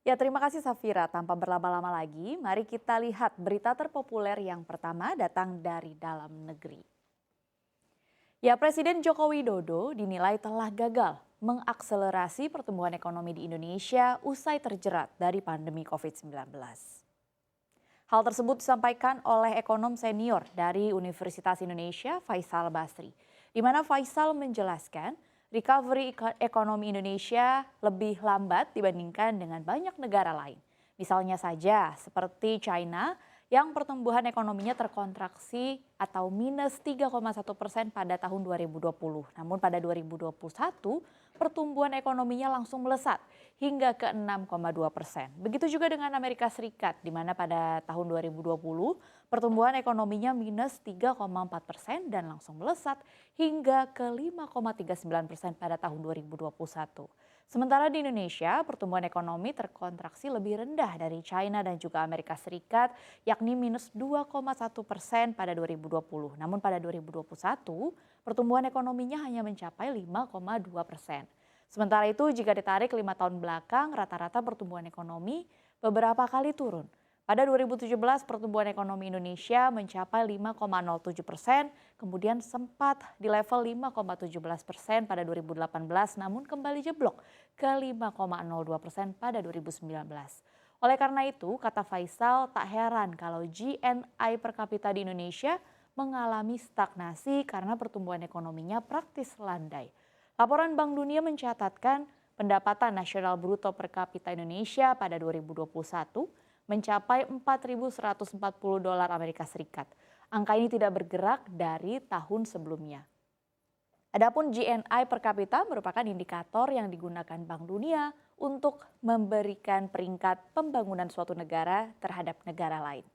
Ya, terima kasih Safira. Tanpa berlama-lama lagi, mari kita lihat berita terpopuler yang pertama datang dari dalam negeri. Ya, Presiden Joko Widodo dinilai telah gagal mengakselerasi pertumbuhan ekonomi di Indonesia usai terjerat dari pandemi COVID-19. Hal tersebut disampaikan oleh ekonom senior dari Universitas Indonesia, Faisal Basri, di mana Faisal menjelaskan recovery ekonomi Indonesia lebih lambat dibandingkan dengan banyak negara lain. Misalnya saja seperti China yang pertumbuhan ekonominya terkontraksi atau minus 3,1% pada tahun 2020. Namun pada 2021 pertumbuhan ekonominya langsung melesat hingga ke 6,2%. Begitu juga dengan Amerika Serikat di mana pada tahun 2020 pertumbuhan ekonominya minus 3,4% dan langsung melesat hingga ke 5,39% pada tahun 2021. Sementara di Indonesia, pertumbuhan ekonomi terkontraksi lebih rendah dari China dan juga Amerika Serikat, yakni minus 2,1% pada 2020. Namun pada 2021, pertumbuhan ekonominya hanya mencapai 5,2%. Sementara itu, jika ditarik 5 tahun belakang, rata-rata pertumbuhan ekonomi beberapa kali turun. Pada 2017 pertumbuhan ekonomi Indonesia mencapai 5,07%, kemudian sempat di level 5,17% pada 2018 namun kembali jeblok ke 5,02% pada 2019. Oleh karena itu, kata Faisal, tak heran kalau GNI per kapita di Indonesia mengalami stagnasi karena pertumbuhan ekonominya praktis landai. Laporan Bank Dunia mencatatkan pendapatan nasional bruto per kapita Indonesia pada 2021 mencapai 4.140 dolar Amerika Serikat. Angka ini tidak bergerak dari tahun sebelumnya. Adapun GNI per kapita merupakan indikator yang digunakan Bank Dunia untuk memberikan peringkat pembangunan suatu negara terhadap negara lain.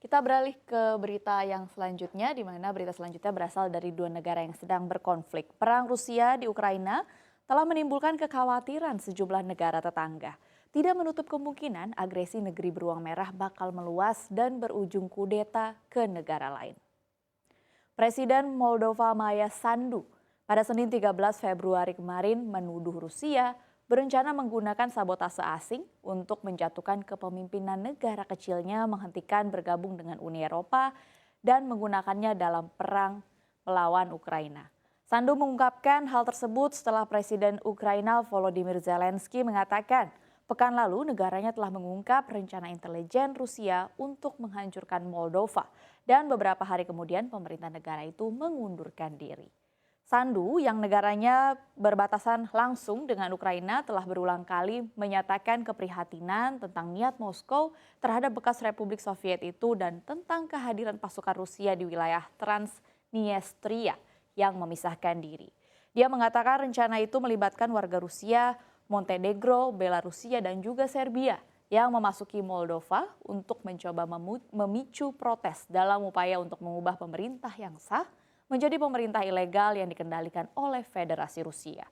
Kita beralih ke berita yang selanjutnya, di mana berita selanjutnya berasal dari dua negara yang sedang berkonflik. Perang Rusia di Ukraina telah menimbulkan kekhawatiran sejumlah negara tetangga. Tidak menutup kemungkinan agresi negeri beruang merah bakal meluas dan berujung kudeta ke negara lain. Presiden Moldova Maya Sandu pada Senin 13 Februari kemarin menuduh Rusia berencana menggunakan sabotase asing untuk menjatuhkan kepemimpinan negara kecilnya menghentikan bergabung dengan Uni Eropa dan menggunakannya dalam perang melawan Ukraina. Sandu mengungkapkan hal tersebut setelah Presiden Ukraina Volodymyr Zelensky mengatakan pekan lalu negaranya telah mengungkap rencana intelijen Rusia untuk menghancurkan Moldova dan beberapa hari kemudian pemerintah negara itu mengundurkan diri. Sandu yang negaranya berbatasan langsung dengan Ukraina telah berulang kali menyatakan keprihatinan tentang niat Moskow terhadap bekas Republik Soviet itu dan tentang kehadiran pasukan Rusia di wilayah Transnistria yang memisahkan diri. Dia mengatakan rencana itu melibatkan warga Rusia, Montenegro, Belarusia dan juga Serbia yang memasuki Moldova untuk mencoba memicu protes dalam upaya untuk mengubah pemerintah yang sah menjadi pemerintah ilegal yang dikendalikan oleh Federasi Rusia.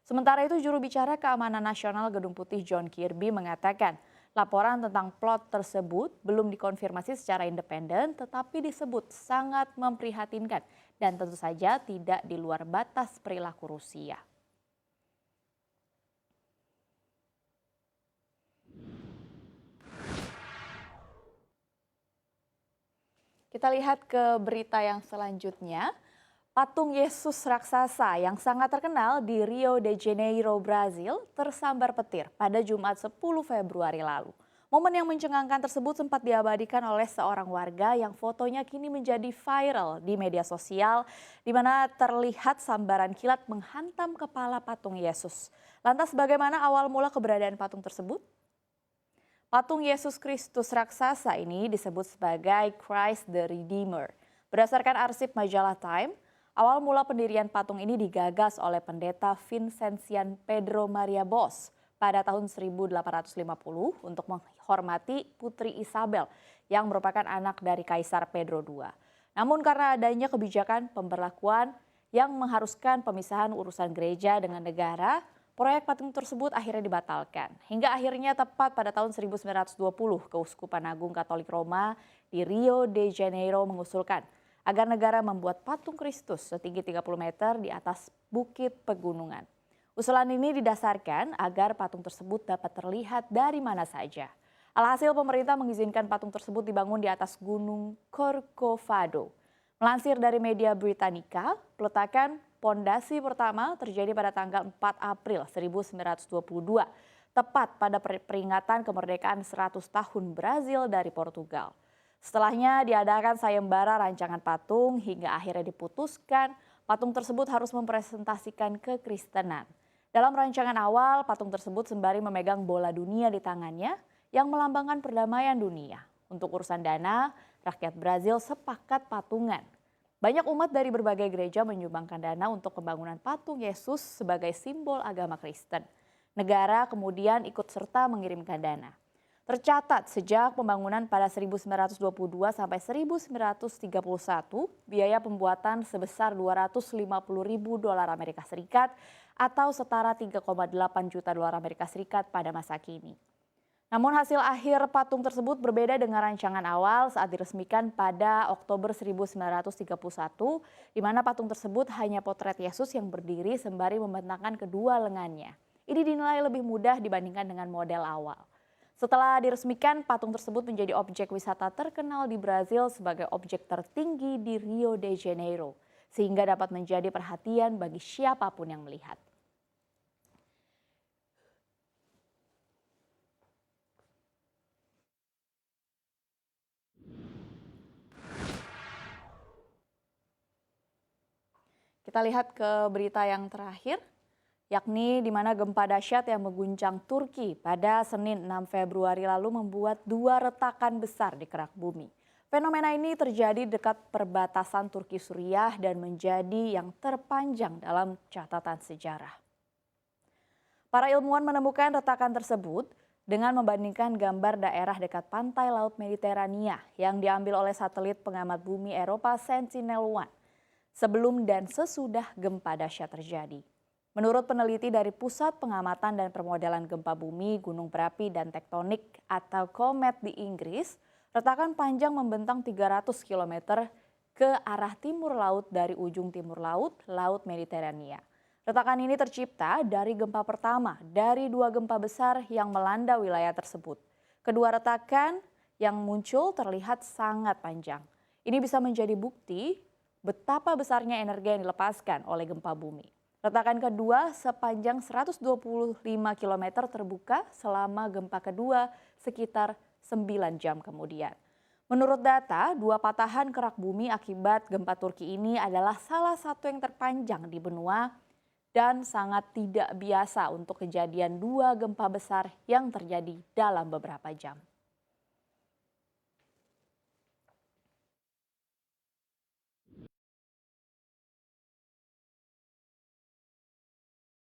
Sementara itu juru bicara keamanan nasional Gedung Putih John Kirby mengatakan laporan tentang plot tersebut belum dikonfirmasi secara independen tetapi disebut sangat memprihatinkan dan tentu saja tidak di luar batas perilaku Rusia. Kita lihat ke berita yang selanjutnya. Patung Yesus raksasa yang sangat terkenal di Rio de Janeiro, Brazil tersambar petir pada Jumat 10 Februari lalu. Momen yang mencengangkan tersebut sempat diabadikan oleh seorang warga yang fotonya kini menjadi viral di media sosial di mana terlihat sambaran kilat menghantam kepala patung Yesus. Lantas bagaimana awal mula keberadaan patung tersebut? Patung Yesus Kristus raksasa ini disebut sebagai Christ the Redeemer. Berdasarkan arsip majalah Time, awal mula pendirian patung ini digagas oleh pendeta Vincentian Pedro Maria Bos pada tahun 1850 untuk menghormati Putri Isabel yang merupakan anak dari Kaisar Pedro II. Namun karena adanya kebijakan pemberlakuan yang mengharuskan pemisahan urusan gereja dengan negara, proyek patung tersebut akhirnya dibatalkan. Hingga akhirnya tepat pada tahun 1920, Keuskupan Agung Katolik Roma di Rio de Janeiro mengusulkan agar negara membuat patung Kristus setinggi 30 meter di atas bukit pegunungan. Usulan ini didasarkan agar patung tersebut dapat terlihat dari mana saja. Alhasil pemerintah mengizinkan patung tersebut dibangun di atas Gunung Corcovado. Melansir dari media Britannica, peletakan pondasi pertama terjadi pada tanggal 4 April 1922, tepat pada peringatan kemerdekaan 100 tahun Brazil dari Portugal. Setelahnya diadakan sayembara rancangan patung hingga akhirnya diputuskan patung tersebut harus mempresentasikan kekristenan. Dalam rancangan awal, patung tersebut sembari memegang bola dunia di tangannya yang melambangkan perdamaian dunia. Untuk urusan dana, rakyat Brazil sepakat patungan. Banyak umat dari berbagai gereja menyumbangkan dana untuk pembangunan patung Yesus sebagai simbol agama Kristen. Negara kemudian ikut serta mengirimkan dana. Tercatat sejak pembangunan pada 1922 sampai 1931, biaya pembuatan sebesar 250.000 dolar Amerika Serikat atau setara 3,8 juta dolar Amerika Serikat pada masa kini. Namun hasil akhir patung tersebut berbeda dengan rancangan awal saat diresmikan pada Oktober 1931, di mana patung tersebut hanya potret Yesus yang berdiri sembari membentangkan kedua lengannya. Ini dinilai lebih mudah dibandingkan dengan model awal. Setelah diresmikan, patung tersebut menjadi objek wisata terkenal di Brazil sebagai objek tertinggi di Rio de Janeiro, sehingga dapat menjadi perhatian bagi siapapun yang melihat. Kita lihat ke berita yang terakhir, yakni di mana gempa dahsyat yang mengguncang Turki pada Senin 6 Februari lalu membuat 2 retakan besar di kerak bumi. Fenomena ini terjadi dekat perbatasan Turki Suriah dan menjadi yang terpanjang dalam catatan sejarah. Para ilmuwan menemukan retakan tersebut dengan membandingkan gambar daerah dekat pantai Laut Mediterania yang diambil oleh satelit pengamat bumi Eropa Sentinel-1 sebelum dan sesudah gempa dahsyat terjadi. Menurut peneliti dari Pusat Pengamatan dan Permodelan Gempa Bumi, Gunung Berapi dan Tektonik atau Comet di Inggris, retakan panjang membentang 300 km ke arah timur laut dari ujung timur laut, Laut Mediterania. Retakan ini tercipta dari gempa pertama dari 2 gempa besar yang melanda wilayah tersebut. Kedua retakan yang muncul terlihat sangat panjang. Ini bisa menjadi bukti betapa besarnya energi yang dilepaskan oleh gempa bumi. Retakan kedua sepanjang 125 km terbuka selama gempa kedua sekitar 9 jam kemudian. Menurut data, 2 patahan kerak bumi akibat gempa Turki ini adalah salah satu yang terpanjang di benua dan sangat tidak biasa untuk kejadian 2 gempa besar yang terjadi dalam beberapa jam.